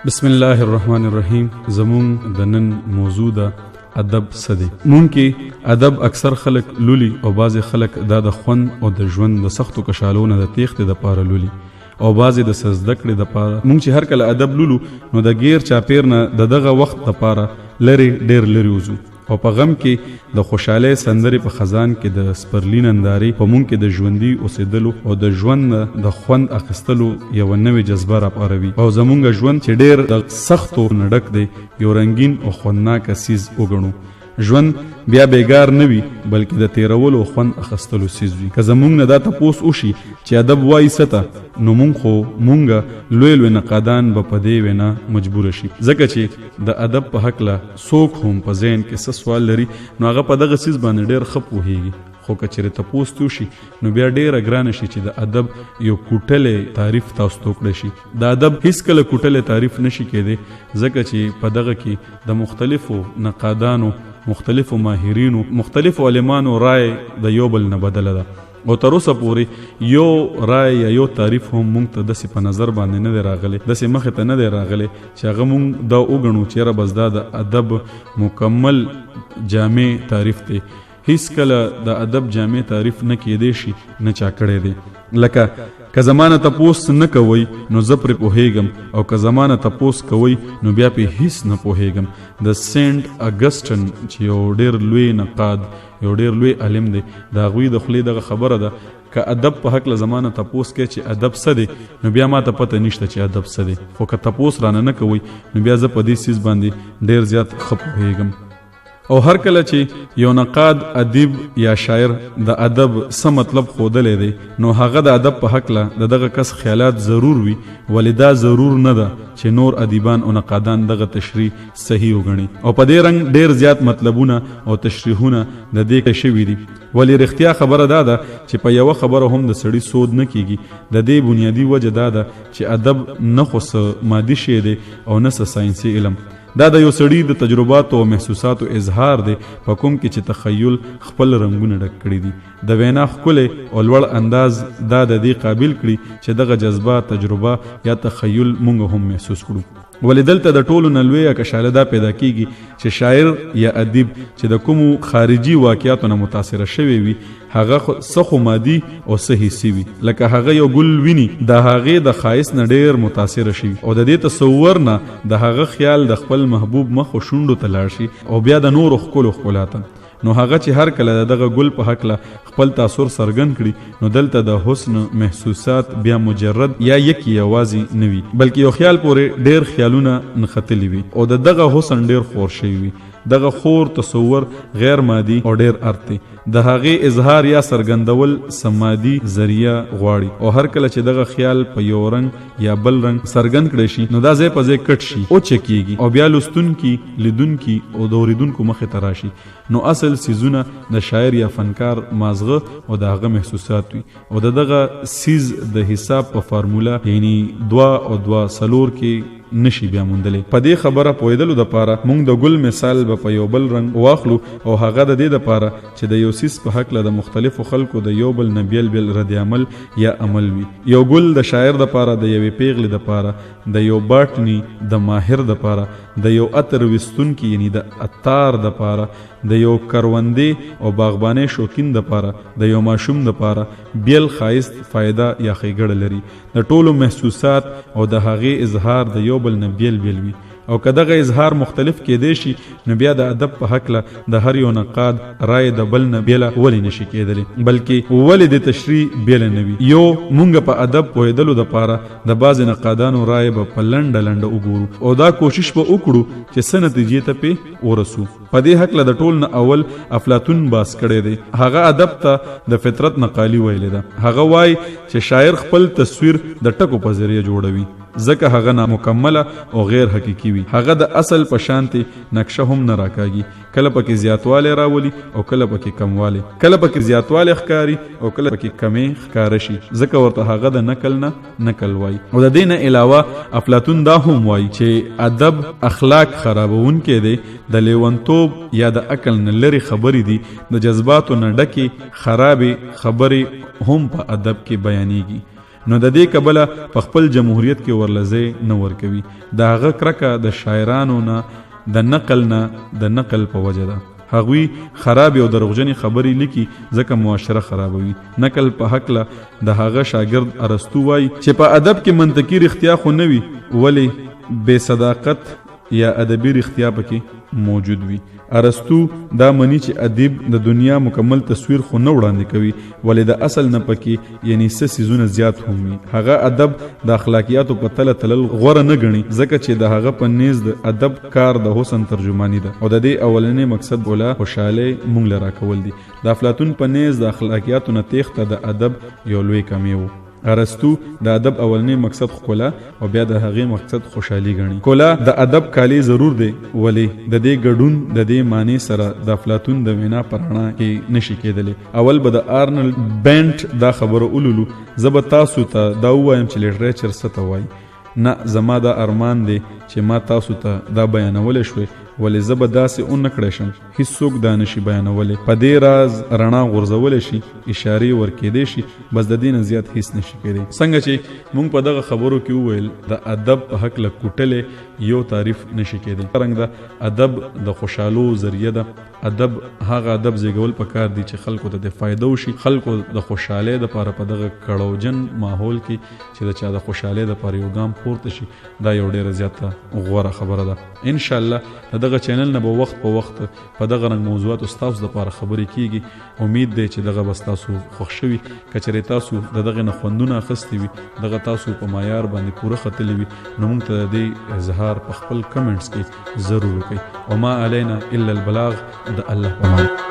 بسم الله الرحمن الرحیم. زمون د نن موضوع ده ادب څه دی. مونږ کې ادب اکثر خلک لولي او بعض خلک دا د خوند او د ژوند د سختو کشالونو د تیښتې د پاره لولي او بعضې د زده کړې د پاره. مونږ چې هر کله ادب لولو نو د غیر چاپیر نه دغه وخت د پاره لري ډیر لري وځو او په غم کې د خوشاله سندرې په خزان کې د سپرلین انداري په مونږ کې د ژوندۍ اوسېدلو او د ژوند د خوند اخیستلو یو نوې جذبه راپاروي او زمونږ ژوند چې ډیر د سختو نډک دی یو رنگین او خوندناک سیز وګڼو. ژوند بیا بیګار نه وي بلکې د تیرولو خوند اخیستلو سیز وي. که زمونږ نه دا تپوس وشي چې ادب وایي څه ته نو مونږ لوی لوی نقادان به په دې وینا مجبور شي، ځکه چې د ادب په هکله څوک هم په ذهن کې څه سوال لري نو هغه په دغه سیز باندې ډیر ښه پوهیږي. خو که چېرې تپوس وشي نو بیا ډیره ګرانه شي چې د ادب یو کوټلی تعریف تاسو ته وکړی شي. د ادب هیڅکله کوټلی تعریف نشي کېدی ځکه چې په دغه کې د مختلفو نقادانو، مختلفو ماهرینو، مختلفو علمانو رای د یو بل نه بدله ده او تر اوسه پورې یو رای یا یو تعریف هم مونږ ته داسې په نظر باندې نه دی راغلی، داسې مخې ته نه دی راغلی چې هغه مونږ دا وګڼو چې یاره بس دا د ادب مکمل جامع تعریف دی. هیڅ کله د ادب جامع تعریف نه کېدی شي نه چا کړی دی. لکه که زمانه تپوس نه کوئ نو زه پرې پوهیږم او که زمانه تپوس کوئ نو بیا پې هیڅ نه پوهیږم. د سینټ اګسټن چې یو ډیر لوی نقاد، یو ډیر لوی عالم دی، د هغوی د خولې دغه خبره ده که ادب په حق له زمانه تپوس کوي چې ادب څه دی نو بیا ما ته پته نشته چې ادب څه دی. خو که تپوس رانه نه کوئ نو بیا زه په دې سیز باندې ډیر زیات ښه پوهیږم. او هر کله چې یو نقاد ادیب یا شاعر د ادب څه مطلب ښودلی دی نو هغه د ادب په هکله د دغه کس خیالات ضرور وي، ولې دا ضرور نه ده چې نور ادیبان او نقادان دغه تشریح صحیح وګڼي. او په دې رنګ ډیر زیات مطلبونه او تشریحونه د دې کې شوي دي. ولې رښتیا خبره دا ده چې په یوه خبره هم د سړي سود نه کیږي. د دې بنیادی وجه دا ده چې ادب نه خو څه مادي شی دی او نه څه ساینسي علم. دا د یو سړي د تجرباتو او محسوساتو اظهار دی په کوم کې چې تخیل خپل رنګونه ډک کړي دي. د وینا ښکلی او لوړ انداز دا د دې قابل کړي چې دغه جذبه، تجربه یا تخیل مونږ هم محسوس کړو. ولې دلته د ټولو نه لویه کشاله دا پیدا کیږي چې شاعر یا ادیب چې د کومو خارجي واقعاتو نه متاثره شوی وي هغه څه خو مادي او څه حسي وي. لکه هغه یو ګل ویني د هغې د ښایست نه ډیر متاثره شي او د دې تصور نه د هغه خیال د خپل محبوب مخ او شونډو ته لاړ شي او بیا د نورو ښکلو ښکلاته نو هغه چې هر کله دغه ګل په حقله خپل تاثر څرګند کړي نو دلته د حسن محسوسات بیا مجرد یا یکی یوازې نه وي بلکې یو خیال پورې ډیر خیالونه نښتلي وي او دغه حسن ډیر خور شوی وي. دغه خور تصور غیر مادي او ډیر ارت دی. د هغې اظهار یا څرګندول سمادي ذریعه غواړي او هر کله چې دغه خیال په یو رنګ یا بل رنګ څرګند کړی شي نو دا ځای په ځای کټ شي او چکیږي او بیا لوستونکي، لیدونکي او د اورېدونکو مخې ته راشي. نو اصل سیزونه د شاعر یا فنکار مازغه او د هغه محسوسات وي او دغه سیز د حساب په فارموله یعنی 2 او 2 څلور کې نشي بیا موندلې. په دې خبره پوهېدلو دپاره موږ د ګل مثال به په یو بل رنګ واخلو او هغه د دې دپاره چې د یو سیس په هکله د مختلفو خلکو د یو بل نه بیل بیل رد عمل یا عمل وي. یو ګل د شاعر دپاره، د یوې پیغلې دپاره، د یو باټني د ماهر دپاره، د یو عطر ویستونکي یعنی د عطار دپاره، د یو کروندې او باغبانۍ شوقین دپاره، د یو ماشوم دپاره بیل ښایست، فایده یا ښېګړه لري. د ټولو محسوسات او د هغې اظهار د یو بل نه بیل بیل وي او که دغه اظهار مختلف کېدی شي نو بیا د ادب په هکله د هر یو نقاد رای د بل نه بیله ولې نشي کېدلی بلکې ولې د تشریح بیله نه وي. یو مونږ په ادب پوهېدلو دپاره د بعضې نقادانو رای به په لنډه لنډه وګورو او دا کوشش به وکړو چې څه نتیجې ته پې ورسو. په دې هکله د ټول نه اول افلاطون باس کړی دی. هغه ادب ته د فطرت نقالي ویلې ده. هغه وایي چې شاعر خپل تصویر د ټکو په ذریعه جوړوي ځکه هغه نامکمله او غیر حقیقي وي. هغه د اصل په شانتې نقشه هم نه راکاږي. کله پکې زیاتوالی راولي او کله پکې کموالی، کله پکې زیاتوالی ښکاري او کله پکې کمې ښکاره شي ځکه ورته هغه د نقل نه نقل وایي. او د دې نه علاوه افلاطون دا هم وایي چې ادب اخلاق خرابونکی دی. د لیونتوب یا د عقل نه لرې خبرې دي. د جذباتو نه ډکې خرابې خبرې هم په ادب کې بیانېږي. نو د دې کبله په خپل جمهوریت کې ورلځې نه ورکوي. د هغه کرکه د شاعرانو نه د نقل په وجه ده. هغوی خراب او دروغجنې خبرې لیکي ځکه معاشره خرابوي. نقل په حقله د هغه شاګرد ارسطو وایي چې په ادب کې منطقي رښتیا خو نه وي ولې بې صداقت یا ادبي رښتیا پکې موجود وي. ارسطو دا مني چې ادیب د دنیا مکمل تصویر خو نه وړاندې کوي ولې د اصل نه پکې یعنی څه څیزونه زیات هم وي. هغه ادب د اخلاقیاتو په تله تلل غوره نه ګڼي ځکه چې د هغه په نیز د ادب کار د حسن ترجمانی ده او د دې اولنې مقصد بولا خوشاله مونږ لرا کول دي. د افلاطون په نیز د اخلاقیاتو نه تېښته د ادب یو لوی کمی و. ارسطو د ادب اولنې مقصد ښکلا او بیا د هغې مقصد خوشحالي ګڼي. ښکلا د ادب کالی ضرور دی ولې د دې ګډون د دې معنی سره د افلاطون د وینا په رڼا کې نشي کېدلی. اول به د آرنلډ بینټ دا خبره ولولو. زه به تاسو ته دا ووایم چې لیټریچر څه ته وایي. نه زما دا ارمان دی چې ما تاسو ته دا بیانولی شوی ولې زه به داسې اون نه کړی شم هیڅوک دا نشي بیانولی. په دې راز رڼا غورځولی شي اشارې ورکېدی شي بس د دې نه زیات هیڅ نشي کېدی. څنګه چې موږ په دغه خبرو کې وویل د ادب په هکله کوټلې یو تعریف نشي کېدی. څرنګه د ادب د خوشحالو ذریعه ده. ادب هغه ادب زیږول پکار دي چې خلکو ته د فایده وشي خلکو د خوشحالۍ دپاره په دغه کړوجن ماحول کې چې د چا د خوشحالۍ دپاره یو ګام پورته شي دا یو ډېره زیاته غوره خبره ده. انشاءالله د دغه چینل نه به وخت په وخت په دغه رنګ موضوعاتو ستاسو دپاره خبرې کیږي. امید دی چې دغه به ستاسو خوښ شوي. که چېرې تاسو د دغې نه خوندونه اخیستي وي دغه تاسو په معیار باندې پوره ختلي وي نو موږ ته د دې اظهار په خپل کمنټس کې ضرور وکړئ. وما علینا الا البلاغ. د الله په امان.